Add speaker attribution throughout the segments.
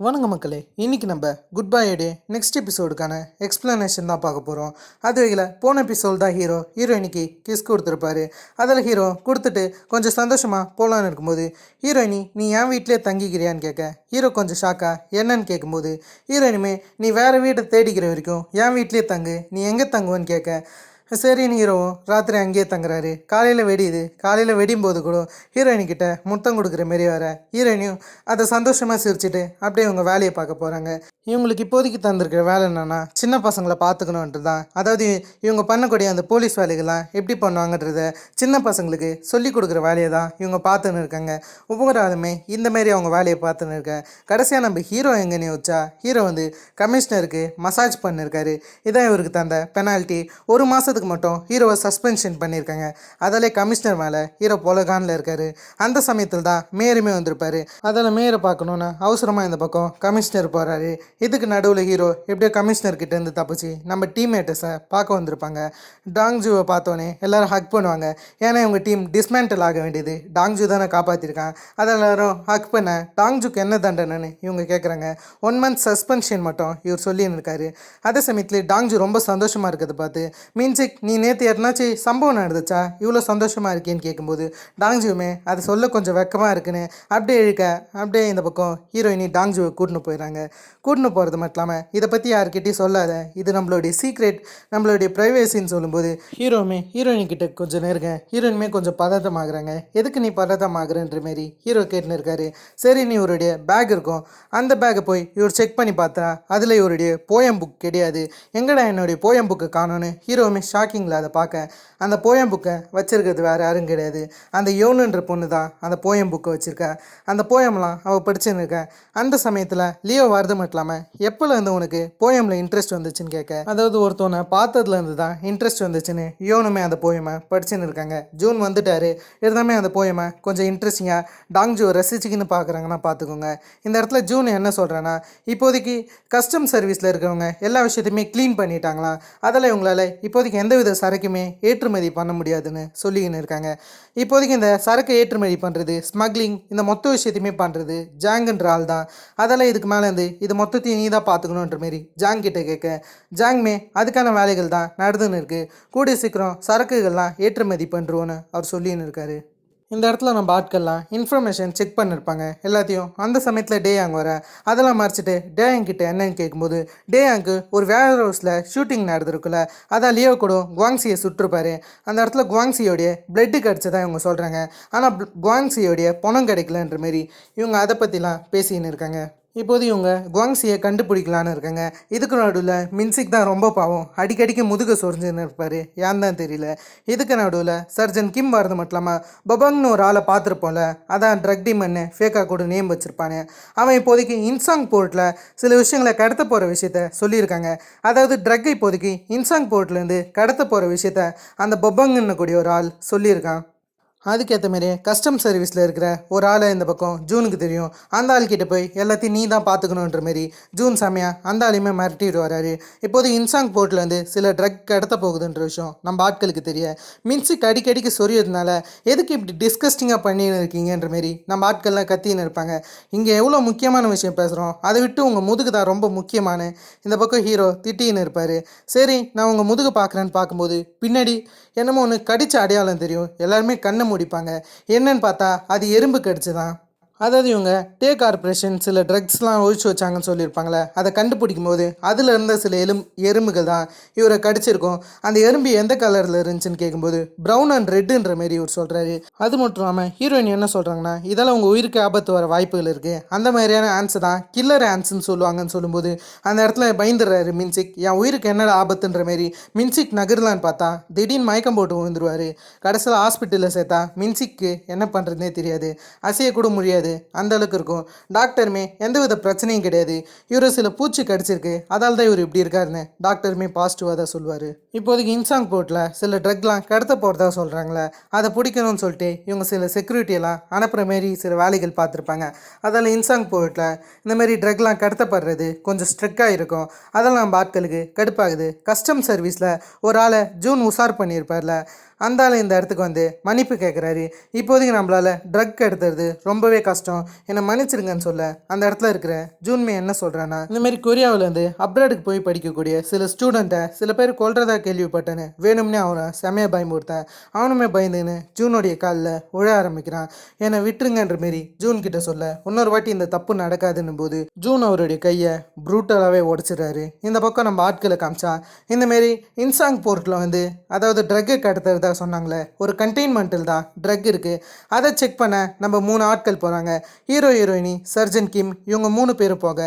Speaker 1: வணக்கம் மக்களே, இன்னைக்கு நம்ம குட் பை டே நெக்ஸ்ட் எபிசோடுக்கான எக்ஸ்பிளனேஷன் தான் பார்க்க போகிறோம். அது வகையில் போன எபிசோட் தான் ஹீரோயினிக்கு கிஸ் கொடுத்துருப்பாரு. அதில் ஹீரோ கொடுத்துட்டு கொஞ்சம் சந்தோஷமாக போகலான்னு இருக்கும்போது ஹீரோயினி நீ என் வீட்டிலே தங்கிக்கிறியான்னு கேட்க ஹீரோ கொஞ்சம் ஷாக்கா என்னன்னு கேட்கும்போது ஹீரோயினுமே நீ வேறு வீட்டை தேடிக்கிற வரைக்கும் என் வீட்லேயே தங்கு, நீ எங்கே தங்குவேன்னு கேட்க சரின்னு ஹீரோவும் ராத்திரி அங்கேயே தங்குறாரு. காலையில் வெடியும் போது கூட ஹீரோயின்கிட்ட முத்தம் கொடுக்குற மாரி வர ஹீரோயினியும் அதை சந்தோஷமாக சிரிச்சுட்டு அப்படியே இவங்க வேலையை பார்க்க போகிறாங்க. இவங்களுக்கு இப்போதைக்கு தந்திருக்கிற வேலை என்னென்னா சின்ன பசங்களை பார்த்துக்கணுன்றது தான். அதாவது இவங்க பண்ணக்கூடிய அந்த போலீஸ் வேலைகள்லாம் எப்படி பண்ணுவாங்கன்றத சின்ன பசங்களுக்கு சொல்லி கொடுக்குற வேலையை தான் இவங்க பார்த்துன்னு இருக்காங்க. ஒவ்வொரு ஆளுமே இந்தமாரி அவங்க வேலையை பார்த்துன்னு இருக்காங்க. கடைசியாக நம்ம ஹீரோ எங்கன்னு வச்சா ஹீரோ கமிஷனருக்கு மசாஜ் பண்ணியிருக்காரு. இதான் இவருக்கு தந்த பெனால்ட்டி. 1 மாதத்துக்கு மட்டும் ஹீரோவை சஸ்பென்ஷன் பண்ணியிருக்காங்க. அதில் கமிஷனர் மேலே ஹீரோ பொலகானில் இருக்காரு. அந்த சமயத்தில் தான் மேயருமே வந்திருப்பாரு. அதில் மேயரை பார்க்கணுன்னு அவசரமாக இந்த பக்கம் கமிஷனர் போகிறாரு. இதுக்கு நடுவில் ஹீரோ எப்படியோ கமிஷனர்கிட்ட இருந்து தப்பிச்சு நம்ம டீம்மேட்டர்ஸை பார்க்க வந்திருப்பாங்க. டாங்ஜுவை பார்த்தோன்னே எல்லாரும் ஹக் பண்ணுவாங்க. ஏன்னா இவங்க டீம் டிஸ்மேண்டல் ஆக வேண்டியது, டாங்ஜு தானே காப்பாற்றிருக்கான். அதை எல்லாரும் ஹக் பண்ண டாங்ஜுக்கு என்ன தண்டனைன்னு இவங்க கேட்குறாங்க. 1 மந்த் சஸ்பென்ஷன் மட்டும் இவர் சொல்லின்னு இருக்காரு. அதே சமயத்தில் டாங்ஜு ரொம்ப சந்தோஷமாக இருக்கிறத பார்த்து மின்சிக் நீ நேற்று யாருனாச்சும் சம்பவம் நடந்துச்சா இவ்வளோ சந்தோஷமாக இருக்கேன்னு கேட்கும்போது டாங்ஜுவுமே அதை சொல்ல கொஞ்சம் வெக்கமாக இருக்குன்னு அப்படியே இந்த பக்கம் ஹீரோயினி டாங்ஜுவை கூட்டின்னு போயிடறாங்க. கூட்டின்னு போகிறது மட்டும் இல்லாமல் இதை பற்றி யாருக்கிட்டையும் சொல்லாத, இது நம்மளுடைய சீக்ரெட், நம்மளுடைய ப்ரைவேசின்னு சொல்லும்போது ஹீரோயின்கிட்ட கொஞ்சம் நேருங்க. ஹீரோயினுமே கொஞ்சம் பதட்டமாகறாங்க. எதுக்கு நீ பதட்டமாகறன்ற மாரி ஹீரோ கேட்டுன்னு இருக்காரு. சரி நீ இவருடைய பேக் இருக்கும், அந்த பேக்கை போய் இவர் செக் பண்ணி பார்த்தா அதில் இவருடைய போயம் புக் கிடையாது. எங்கடா என்னுடைய போயம் புக்கு காணோன்னு ஹீரோவுமே ஷாக்கிங்கில் அதை பார்க்க அந்த போயம் புக்கை வச்சிருக்கிறது வேறு யாரும் கிடையாது, அந்த யோனுன்ற பொண்ணு தான் அந்த போயம் புக்கை வச்சுருக்கா. அந்த போயம்லாம் அவள் படிச்சுன்னு இருக்கா. அந்த சமயத்தில் லியோ வரது மட்டும் இல்லாமல் எப்போலேருந்து உனக்கு போயமில் இன்ட்ரெஸ்ட் வந்துச்சுன்னு கேட்க, அதாவது ஒருத்தவனை பார்த்ததுலேருந்து தான் இன்ட்ரெஸ்ட் வந்துச்சுன்னு யோனுமே அந்த போயமை படிச்சுன்னு இருக்காங்க. ஜூன் வந்துட்டார், இருந்தாலுமே அந்த போயமை கொஞ்சம் இன்ட்ரெஸ்டிங்காக டாங்ஜுவை ரசிச்சுக்கின்னு பார்க்குறாங்கன்னா பார்த்துக்கோங்க. இந்த இடத்துல ஜூன் என்ன சொல்கிறேன்னா, இப்போதைக்கு கஸ்டம் சர்வீஸில் இருக்கிறவங்க எல்லா விஷயத்தையுமே க்ளீன் பண்ணிட்டாங்களாம். அதில் இவங்களால் இப்போதைக்கு எந்தவித சரக்குமே ஏற்றுமதி பண்ண முடியாதுன்னு சொல்லிக்கின்னு இருக்காங்க. இப்போதைக்கு இந்த சரக்கு ஏற்றுமதி பண்ணுறது, ஸ்மக்லிங், இந்த மொத்த விஷயத்தையுமே பண்ணுறது ஜாங்குன்ற ஆள் தான். அதெல்லாம் இதுக்கு மேலே இது மொத்தத்தையும் நீ தான் பார்த்துக்கணுன்ற மாரி ஜாங் கிட்ட கேட்க ஜாங்மே அதுக்கான வேலைகள் தான் நடந்துன்னு இருக்குது, கூடிய சீக்கிரம் சரக்குகள்லாம் ஏற்றுமதி பண்ணுறோன்னு அவர் சொல்லின்னு இருக்காரு. இந்த இடத்துல நம்ம ஆட்கள்லாம் இன்ஃபர்மேஷன் செக் பண்ணியிருப்பாங்க எல்லாத்தையும். அந்த சமயத்தில் டேயாங் வர அதெல்லாம் மறைச்சிட்டு டேயாங் கிட்ட என்னன்னு கேட்கும்போது டேயாங்க்கு ஒரு வேர் ஹவுஸில் ஷூட்டிங் நடந்திருக்குல்ல, அதான் லியோ கூட குவாங்ஸியை சுட்டிருப்பாரு. அந்த இடத்துல குவாங்ஸியோடைய பிளட்டு கிடச்சதான் இவங்க சொல்கிறாங்க. ஆனால் குவாங்ஸியோடைய பணம் கிடைக்கலன்ற மாரி இவங்க அதை பற்றிலாம் பேசின்னு இருக்காங்க. இப்போது இவங்க குவாங்ஸியை கண்டுபிடிக்கலான்னு இருக்காங்க. இதுக்கு நடுவில் மின்சிக் தான் ரொம்ப பாவம், அடிக்கடிக்கு முதுக சொரிஞ்சுன்னு இருப்பார், ஏன் தான் தெரியல. இதுக்கு நடுவில் சர்ஜன் கிம் வரது மட்டும் இல்லாமல் பபாங்னு ஒரு ஆளை பார்த்துருப்போம்ல, அதான் ட்ரக் டீமன்னு ஃபேக்காக கூட நேம் வச்சுருப்பானே, அவன் இப்போதைக்கு இன்சாங் போர்ட்டில் சில விஷயங்களை கடத்த போகிற விஷயத்த சொல்லியிருக்காங்க. அதாவது ட்ரக் இப்போதைக்கு இன்சாங் போர்ட்லேருந்து கடத்த போகிற விஷயத்த அந்த பபாங்னு கூடிய ஒரு ஆள் சொல்லியிருக்கான். அதுக்கேற்ற மாரியே கஸ்டம் சர்வீஸில் இருக்கிற ஒரு ஆளை இந்த பக்கம் ஜூனுக்கு தெரியும். அந்த ஆள்கிட்ட போய் எல்லாத்தையும் நீ தான் பார்த்துக்கணுன்ற மாரி ஜூன் செமையாக அந்த ஆளையுமே மிரட்டிட்டு வராரு. இப்போது இன்சாங் போர்ட்லேருந்து சில ட்ரக் கடத்த போகுதுன்ற விஷயம் நம்ம ஆட்களுக்கு தெரிய மின்சிக் அடிக்கடிக்கு சொரியதுனால எதுக்கு இப்படி டிஸ்கஸ்டிங்காக பண்ணின்னு இருக்கீங்கன்ற மாரி நம்ம ஆட்கள்லாம் கத்தின்னு இருப்பாங்க. இங்கே எவ்வளோ முக்கியமான விஷயம் பேசுகிறோம், அதை விட்டு உங்கள் முதுகு தான் ரொம்ப முக்கியமான இந்த பக்கம் ஹீரோ திட்டின்னு இருப்பார். சரி நான் உங்கள் முதுகு பார்க்குறேன்னு பார்க்கும்போது பின்னாடி என்னமோ ஒன்று கடிச்ச அடையாளம் தெரியும். எல்லாருமே கண்ணை முடிப்பாங்க. என்னன்னு பார்த்தா அது எறும்பு கடிச்சு தான். அதாவது இவங்க டே கார்பரேஷன் சில ட்ரக்ஸ்லாம் ஒழிச்சு வச்சாங்கன்னு சொல்லியிருப்பாங்களே, அதை கண்டுபிடிக்கும் போது அதில் இருந்த சில எறும்புகள் தான் இவரை கடிச்சிருக்கும். அந்த எறும்பு எந்த கலரில் இருந்துச்சுன்னு கேட்கும்போது ப்ரௌன் அண்ட் ரெட்டுன்ற மாரி இவர் சொல்கிறாரு. அது மட்டும் இல்லாமல் ஹீரோயின் என்ன சொல்கிறாங்கன்னா, இதெல்லாம் உங்கள் உயிருக்கு ஆபத்து வர வாய்ப்புகள் இருக்குது, அந்த மாதிரியான ஆன்சர் தான் கில்லர் ஆன்ஸ்ன்னு சொல்லுவாங்கன்னு சொல்லும்போது அந்த இடத்துல பயந்துடுறாரு மின்சிக். என் உயிருக்கு என்னடா ஆபத்துன்ற மாரி மின்சிக் நகரலான்னு பார்த்தா திடீர்னு மயக்கம் போட்டு விழுந்துருவார். கடைசியில் ஹாஸ்பிட்டலில் சேர்த்தா மின்சிக்கு என்ன பண்ணுறதுனே தெரியாது, அசையக்கூட முடியாது, அந்த அளவுக்கு இருக்கும். டாக்டருமே எந்தவித பிரச்சனையும் கிடையாது, இவரு சில பூச்சி கடிச்சிருக்கு, அதால் தான் இவர் இப்படி இருக்காருன்னு டாக்டருமே பாசிட்டிவாக தான் சொல்லுவார். இப்போதைக்கு இன்சாங் போர்ட்டில் சில ட்ரக்லாம் கடத்த போகிறதா சொல்கிறாங்களே, அதை பிடிக்கணும்னு சொல்லிட்டு இவங்க சில செக்யூரிட்டியெல்லாம் அனுப்புகிற மாரி சில வேலைகள் பார்த்துருப்பாங்க. அதில் இன்சாங் போர்ட்டில் இந்த மாதிரி ட்ரக்லாம் கடத்தப்படுறது கொஞ்சம் ஸ்ட்ரிக்டாக இருக்கும். அதெல்லாம் நம்ம ஆட்களுக்கு கடுப்பாகுது. கஸ்டம் சர்வீஸில் ஒரு ஆளை ஜூன் உஷார் பண்ணியிருப்பார்ல, அந்த ஆள் இந்த இடத்துக்கு வந்து மன்னிப்பு கேட்குறாரு. இப்போதைக்கு நம்மளால் ட்ரக் எடுத்துறது ரொம்பவே கஷ்டம், என்னை மன்னிச்சிருங்கன்னு சொல்ல அந்த இடத்துல இருக்கிற ஜூன்மே என்ன சொல்கிறான்னா, இந்தமாரி கொரியாவிலேருந்து அப்ராடுக்கு போய் படிக்கக்கூடிய சில ஸ்டூடெண்ட்டை சில பேர் கொல்றதா கேள்விப்பட்டேன்னு வேணும்னே அவனை செமையாக பயமுறுத்தேன். அவனுமே பயந்துன்னு ஜூனுடைய காலில் உழ ஆரம்பிக்கிறான். என்னை விட்டுருங்கன்ற மாரி ஜூன் கிட்ட சொல்ல இன்னொரு வாட்டி இந்த தப்பு நடக்காதுன்னும் போது ஜூன் அவருடைய கையை ப்ரூட்டலாகவே உடச்சிடுறாரு. இந்த பக்கம் நம்ம ஆட்களை காமிச்சா இந்தமாரி இன்சாங் போர்ட்டில் வந்து அதாவது ட்ரக்கு கடத்துறதா சொன்னாங்களே, ஒரு கண்டெய்ன்மெண்ட்டில் தான் ட்ரக் இருக்குது. அதை செக் பண்ண நம்ம 3 ஆட்கள் போகிறாங்க. ஹீரோ ஹீரோயினி சர்ஜன் கிம் இவங்க 3 பேரும் போக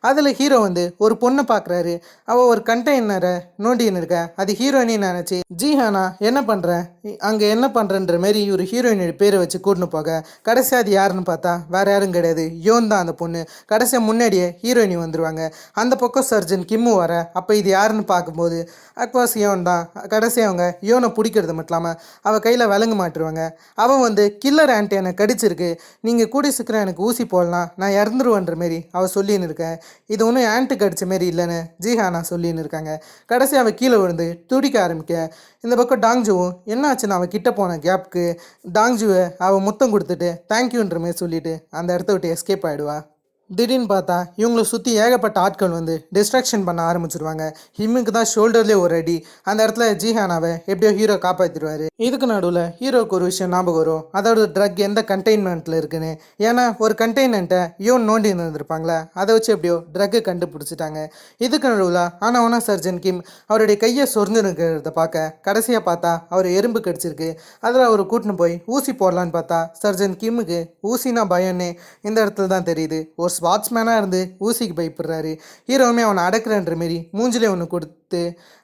Speaker 1: அதில் ஹீரோ வந்து ஒரு பொண்ணை பார்க்குறாரு. அவள் ஒரு கண்டெய்னரை நோண்டின்னு இருக்க அது ஹீரோயினி நினச்சி ஜிஹானா என்ன பண்ணுறேன் அங்கே என்ன பண்ணுறன்ற மாரி இவர் ஹீரோயினோட பேரை வச்சு கூட்டின்னு போக கடைசியாக அது யாருன்னு பார்த்தா வேறு யாரும் கிடையாது, யோன் தான் அந்த பொண்ணு. கடைசியாக முன்னாடியே ஹீரோயினி வந்துடுவாங்க. அந்த பக்கம் சர்ஜன் கிம்மு வர அப்போ இது யாருன்னு பார்க்கும்போது அக்வாஸ் யோன் தான். கடைசியாக அவங்க யோனை பிடிக்கிறது மட்டும் இல்லாமல் அவள் கையில் விலங்கு மாட்டுருவாங்க. அவன் வந்து கில்லர் ஆன்ட்டி என்னை கடிச்சிருக்கு, நீங்கள் கூடி சீக்கிரம் எனக்கு ஊசி போடலாம், நான் இறந்துருவேன்ற மாரி அவள் சொல்லின்னு இருக்கேன். இது ஒன்றும் ஆன்ட்டு கடிச்ச மாரி இல்லைன்னு ஜிஹானா சொல்லின்னு இருக்காங்க. கடைசி அவள் கீழே விழுந்து துடிக்க ஆரம்பிக்க இந்த பக்கம் டாங்ஜுவும் என்ன ஆச்சுன்னு அவன் கிட்ட போன கேப்க்கு டாங்ஜுவை அவள் முத்தம் கொடுத்துட்டு தேங்க்யூன்ற மாரி சொல்லிட்டு அந்த இடத்த விட்டு எஸ்கேப் ஆகிடுவா. திடீர்னு பார்த்தா இவங்களை சுற்றி ஏகப்பட்ட ஆட்கள் வந்து டிஸ்ட்ராக்ஷன் பண்ண ஆரம்பிச்சிருவாங்க. ஹிம்முக்கு தான் ஷோல்டர்லேயே ஒரு அடி. அந்த இடத்துல ஜிஹானாவை எப்படியோ ஹீரோ காப்பாற்றிடுவார். இதுக்கு நடுவில் ஹீரோக்கு ஒரு விஷயம் ஞாபகம் வரும், அதாவது ட்ரக் எந்த கண்டெய்ன்மெண்ட்டில் இருக்குன்னு. ஏன்னா ஒரு கண்டெய்னண்ட்டை யோன் நோண்டி இருந்திருப்பாங்களே, அதை வச்சு எப்படியோ ட்ரக்கு கண்டுபிடிச்சிட்டாங்க. இதுக்கு நடுவில் ஆனால் சர்ஜன் கிம் அவருடைய கையை சொர்ந்து இருக்கிறத பார்க்க கடைசியாக பார்த்தா அவர் எறும்பு கடிச்சிருக்கு. அதில் அவர் கூட்டின்னு போய் ஊசி போடலான்னு பார்த்தா சர்ஜன் கிம்முக்கு ஊசினா பயம்னே இந்த இடத்துல தான் தெரியுது. ஒரு ஸ்வாட்ஸ்மேனாக இருந்து ஊசிக்கு பயப்படுறாரு. ஹீரோவுமே அவனை அடக்குறன்ற மாரி மூஞ்சிலே ஒன்று கொடுத்து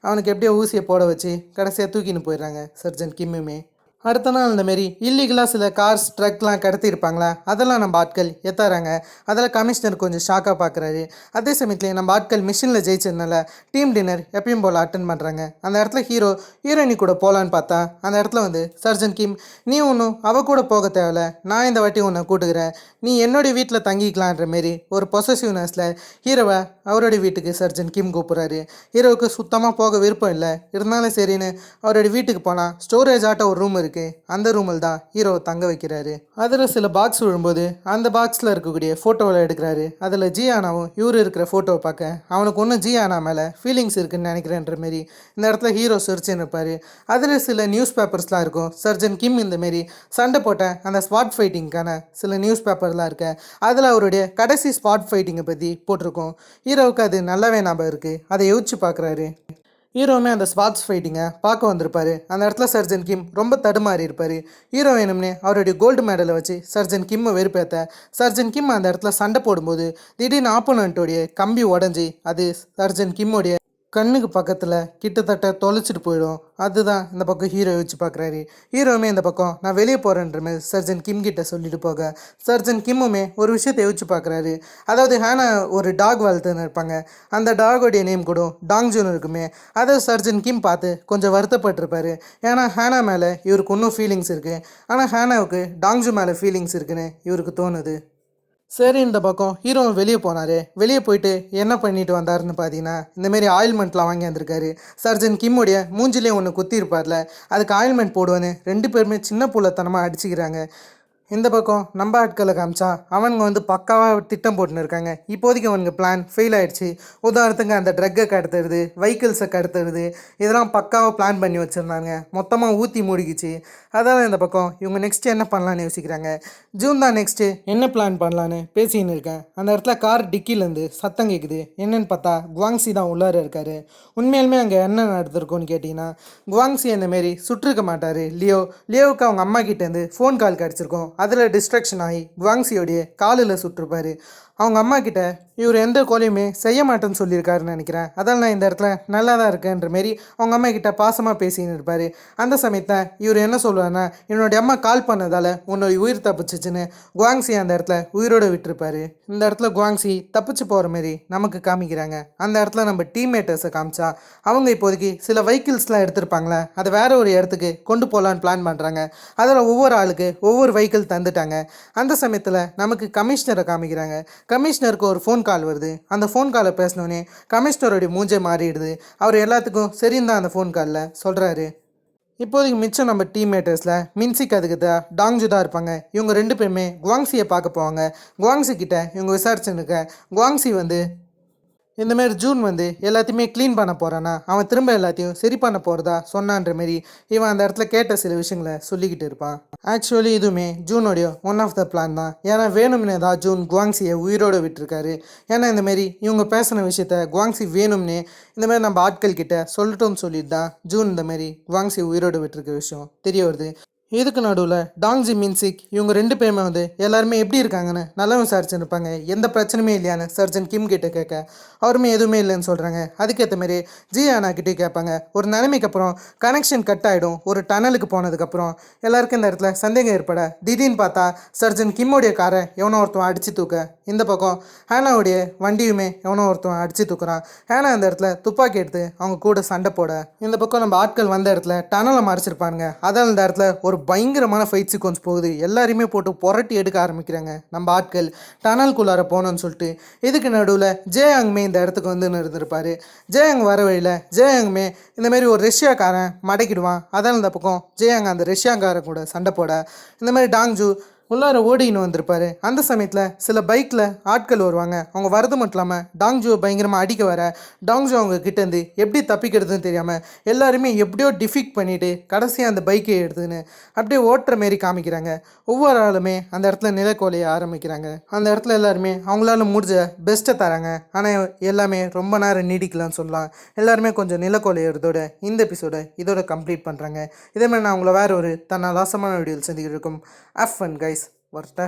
Speaker 1: அவனுக்கு எப்படியோ ஊசியை போட வச்சு கடைசியாக தூக்கின்னு போயிடுறாங்க சர்ஜன் கிம்முமே. அடுத்த நாள் இந்தமாரி இல்லீகலாக சில கார்ஸ் ட்ரக்லாம் கடத்தியிருப்பாங்களா, அதெல்லாம் நம்ம ஆட்கள் எத்தாராங்க. அதில் கமிஷனர் கொஞ்சம் ஷாக்காக பார்க்குறாரு. அதே சமயத்துலேயே நம்ம ஆட்கள் மிஷினில் ஜெயிச்சதுனால டீம் டின்னர் எப்பயும் போல் அட்டன் பண்ணுறாங்க. அந்த இடத்துல ஹீரோயினி கூட போகலான்னு பார்த்தா அந்த இடத்துல வந்து சர்ஜன் கிம் நீ ஒன்றும் அவள் கூட போக தேவையில்ல, நான் இந்த வாட்டி உன்னை கூட்டுக்கிறேன், நீ என்னுடைய வீட்டில் தங்கிக்கலான்ற மாரி ஒரு பொசசிவ்னஸில் ஹீரோவை அவருடைய வீட்டுக்கு சர்ஜன் கிம் கூப்பிட்றாரு. ஹீரோவுக்கு சுத்தமாக போக விருப்பம் இல்லை, இருந்தாலும் சரின்னு அவருடைய வீட்டுக்கு போனால் ஸ்டோரேஜ் ஆட்ட ஒரு ரூம் இருக்குது, அந்த ரூமில் தான் ஹீரோவை தங்க வைக்கிறாரு. அதில் சில பாக்ஸ் விழும்போது அந்த பாக்ஸில் இருக்கக்கூடிய ஃபோட்டோவில் எடுக்கிறாரு. அதில் ஜியானாவும் இவர் இருக்கிற ஃபோட்டோவை பார்க்க அவனுக்கு ஒன்றும் ஜியானா மேலே ஃபீலிங்ஸ் இருக்குன்னு நினைக்கிறேன்ற மாரி இந்த இடத்துல ஹீரோ சிரிச்சுன்னு இருப்பார். அதில் சில நியூஸ் பேப்பர்ஸ்லாம் இருக்கும். சர்ஜன் கிம் இந்தமாரி சண்டை போட்ட அந்த ஸ்பாட் ஃபைட்டிங்க்கான சில நியூஸ் பேப்பர்லாம் இருக்க அதில் அவருடைய கடைசி ஸ்பாட் ஃபைட்டிங்கை பற்றி போட்டிருக்கோம். ஹீரோவுக்கு அது நல்லாவே ஞாபகம் இருக்குது. அதை யோசிச்சு பார்க்குறாரு. ஹீரோவுமே அந்த ஸ்பாட்ஸ் ஃபைட்டிங்கை பார்க்க வந்திருப்பார். அந்த இடத்துல சர்ஜன் கிம் ரொம்ப தடுமாறி இருப்பார். ஹீரோ வேணும்னே அவருடைய கோல்டு மெடலை வச்சு சர்ஜன் கிம்மை வெறுப்பேற்ற சர்ஜன் கிம் அந்த இடத்துல சண்டை போடும்போது திடீர்னு ஆப்போனண்ட்டோடைய கம்பி உடஞ்சி அது சர்ஜன் கிம்மோடைய கண்ணுக்கு பக்கத்தில் கிட்டத்தட்ட தொலைச்சிட்டு போயிடும். அதுதான் இந்த பக்கம் ஹீரோ வச்சு பார்க்குறாரு. ஹீரோவுமே இந்த பக்கம் நான் வெளியே போகிறேன்ற மாதிரி சர்ஜன் கிம் கிட்ட சொல்லிட்டு போக சர்ஜன் கிம்முமே ஒரு விஷயத்தை யோசிச்சு பார்க்குறாரு. அதாவது ஹேனா ஒரு டாக் வளர்த்துன்னு இருப்பாங்க, அந்த டாகோடைய நேம் கூட டாங்ஜூன் இருக்குமே. அதை சர்ஜன் கிம் பார்த்து கொஞ்சம் வருத்தப்பட்டிருப்பாரு. ஏன்னா ஹேனா மேலே இவருக்கு இன்னும் ஃபீலிங்ஸ் இருக்குது, ஆனால் ஹேனாவுக்கு டாங்ஜூ மேலே ஃபீலிங்ஸ் இருக்குன்னு இவருக்கு தோணுது. சரி, இந்த பக்கம் ஹீரோ வெளியே போனார். வெளியே போயிட்டு என்ன பண்ணிட்டு வந்தாருன்னு பார்த்தீங்கன்னா இந்தமாரி ஆயில்மெண்ட்லாம் வாங்கி வந்திருக்காரு. சர்ஜன் கிம்முடைய மூஞ்சிலே ஒன்று குத்திருப்பார்ல, அதுக்கு ஆயில்மெண்ட் போடுவேன்னு 2 பேருமே சின்ன புள்ளத்தனமாக அடிச்சுக்கிறாங்க. இந்த பக்கம் நம்ம ஆட்களை காமிச்சா அவனுங்க வந்து பக்காவாக திட்டம் போட்டுன்னு இருக்காங்க. இப்போதைக்கு அவனுக்கு பிளான் ஃபெயில் ஆகிடுச்சு. உதாரணத்துக்கு அந்த ட்ரக்கை கடத்துறது, வெஹிக்கிள்ஸை கடத்துறது, இதெல்லாம் பக்காவாக பிளான் பண்ணி வச்சுருந்தாங்க. மொத்தமாக ஊற்றி மூடிக்கிச்சு. அதான் இந்த பக்கம் இவங்க நெக்ஸ்ட்டு என்ன பண்ணலான்னு யோசிக்கிறாங்க. ஜூன் தான் நெக்ஸ்ட்டு என்ன பிளான் பண்ணலான்னு பேசின்னு இருக்கேன். அந்த இடத்துல கார் டிக்கிலேருந்து சத்தம் கேட்குது. என்னன்னு பார்த்தா குவாங்ஸி தான் உள்ளார இருக்கார். உண்மையாலுமே அங்கே என்ன நடந்திருக்கும்னு கேட்டிங்கன்னா குவாங்ஸி அந்தமாரி சுட்டிருக்க மாட்டார். லியோவுக்கு அவங்க அம்மா கிட்டேருந்து ஃபோன் கால் கிடச்சிருக்கும். அதில் டிஸ்ட்ராக்ஷன் ஆகி குவாங்ஸியோடைய காலில் சுட்டிருப்பார். அவங்க அம்மா கிட்ட இவர் எந்த கொலையுமே செய்ய மாட்டேன்னு சொல்லியிருக்காருன்னு நினைக்கிறேன், அதால் நான் இந்த இடத்துல நல்லா தான் இருக்கேன்ற மாரி அவங்க அம்மா கிட்ட பாசமாக பேசின்னு இருப்பார். அந்த சமயத்தை இவர் என்ன சொல்லுவார்னா என்னுடைய அம்மா கால் பண்ணதால் உன்னோட உயிர் தப்பிச்சிச்சுன்னு குவாங்ஸி அந்த இடத்துல உயிரோடு விட்டுருப்பார். இந்த இடத்துல குவாங்ஸி தப்பிச்சு போகிற மாரி நமக்கு காமிக்கிறாங்க. அந்த இடத்துல நம்ம டீம்மேட்டர்ஸை காமிச்சா அவங்க இப்போதைக்கு சில வெஹிக்கிள்ஸ்லாம் எடுத்திருப்பாங்களே, அதை வேற ஒரு இடத்துக்கு கொண்டு போகலான்னு பிளான் பண்ணுறாங்க. அதில் ஒவ்வொரு ஆளுக்கு ஒவ்வொரு வெஹிக்கிள் தந்துட்டாங்க. அந்த சமயத்தில் நமக்கு கமிஷனரை காமிக்கிறாங்க. கமிஷனருக்கு ஒரு ஃபோன் கால் வருது. அந்த ஃபோன் காலை பேசினோடனே கமிஷனருடைய மூஞ்சே மாறிடுது. அவர் எல்லாத்துக்கும் சரின்னு தான் அந்த ஃபோன் காலில் சொல்கிறாரு. இப்போதைக்கு மிச்சம் நம்ம டீம்மேட்டர்ஸில் மின்சிக் அதுக்கு தான் டாங்ஜு தான் இருப்பாங்க. இவங்க 2 பேருமே குவாங்ஸியை பார்க்க போவாங்க. குவாங்ஸி கிட்ட இவங்க விசாரிச்சுருக்க குவாங்ஸி வந்து இந்தமாரி ஜூன் வந்து எல்லாத்தையுமே க்ளீன் பண்ண போகிறானா, அவன் திரும்ப எல்லாத்தையும் சரி பண்ண போகிறதா சொன்னான்ற மாரி இவன் அந்த இடத்துல கேட்ட சில விஷயங்களை சொல்லிக்கிட்டு இருப்பான். ஆக்சுவலி இதுவுமே ஜூனோடைய ஒன் ஆஃப் த பிளான் தான். ஏன்னா வேணும்னே தான் ஜூன் குவாங்ஸியை உயிரோடு விட்டுருக்காரு. ஏன்னா இந்தமாரி இவங்க பேசின விஷயத்த குவாங்ஸி வேணும்னே இந்தமாரி நம்ம ஆட்கள் கிட்ட சொல்லட்டும்னு சொல்லிட்டு தான் ஜூன் இந்தமாரி குவாங்ஸி உயிரோடு விட்டுருக்க விஷயம் தெரிய வருது. இதுக்கு நடுவில் டாங்ஜி மின்சிக் இவங்க 2 பேருமே வந்து எல்லாருமே எப்படி இருக்காங்கன்னு நல்லா விசாரிச்சுருப்பாங்க. எந்த பிரச்சனையுமே இல்லையான்னு சர்ஜன் கிம் கிட்ட கேட்க அவருமே எதுவுமே இல்லைன்னு சொல்கிறாங்க. அதுக்கேற்ற மாரி ஜி ஆனா கிட்டே கேட்பாங்க. ஒரு நிலைமைக்கு அப்புறம் கனெக்ஷன் கட் ஆகிடும். ஒரு டனலுக்கு போனதுக்கப்புறம் எல்லாருக்கும் இந்த இடத்துல சந்தேகம் ஏற்பட திடீர்னு பார்த்தா சர்ஜன் கிம்மோடைய காரை எவனோ ஒருத்தவன் அடித்து தூக்க, இந்த பக்கம் ஹேனாவுடைய வண்டியுமே எவனோ ஒருத்தவன் அடித்து தூக்குறான். ஹேனா அந்த இடத்துல துப்பாக்கி எடுத்து அவங்க கூட சண்டை போட, இந்த பக்கம் நம்ம ஆட்கள் வந்த இடத்துல டனலை மறைச்சிருப்பானுங்க. அதான் இந்த இடத்துல ஒரு பயங்கரமான ஃபைட் சீக்வன்ஸ் போகுது. எல்லாருமே போட்டு புரட்டி எடுக்க ஆரம்பிக்கிறாங்க நம்ம ஆட்கள் டனல்குள்ளார போகணும்னு சொல்லிட்டு. இதுக்கு நடுவில் ஜேயாங்குமே இந்த இடத்துக்கு வந்து இருந்திருப்பாரு. ஜேயாங் வர வழியில் ஜேயாங்குமே இந்தமாரி ஒரு ரஷ்யாக்காரன் மடக்கிடுவான். அதான் இந்த பக்கம் ஜேயாங் அந்த ரஷ்யாக்காரன் கூட சண்டை போட இந்த மாதிரி டாங்ஜு உள்ளார ஓடின்னு வந்திருப்பாரு. அந்த சமயத்தில் சில பைக்கில் ஆட்கள் வருவாங்க. அவங்க வரது மட்டும் இல்லாமல் டாங்ஜுவை பயங்கரமாக அடிக்க வர டாங்ஜு அவங்க கிட்டேருந்து எப்படி தப்பிக்கிறதுன்னு தெரியாமல் எல்லாருமே எப்படியோ டிஃபிக் பண்ணிவிட்டு கடைசியாக அந்த பைக்கை எடுத்துன்னு அப்படியே ஓட்டுற மாரி காமிக்கிறாங்க. ஒவ்வொரு ஆளுமே அந்த இடத்துல நிலக்கோலைய ஆரம்பிக்கிறாங்க. அந்த இடத்துல எல்லாருமே அவங்களால முடிஞ்ச பெஸ்ட்டை தராங்க. ஆனால் எல்லாமே ரொம்ப நேரம் நீடிக்கலாம்னு சொல்லலாம். எல்லாருமே கொஞ்சம் நிலக்கோலையோட இந்த எபிசோடை இதோட கம்ப்ளீட் பண்ணுறாங்க. இதே மாதிரி நான் உங்களை வேறு ஒரு தன்னாலாசமான வீடியோவில் சந்திக்கிட்டு இருக்கும். Have fun guys. வரட்டா.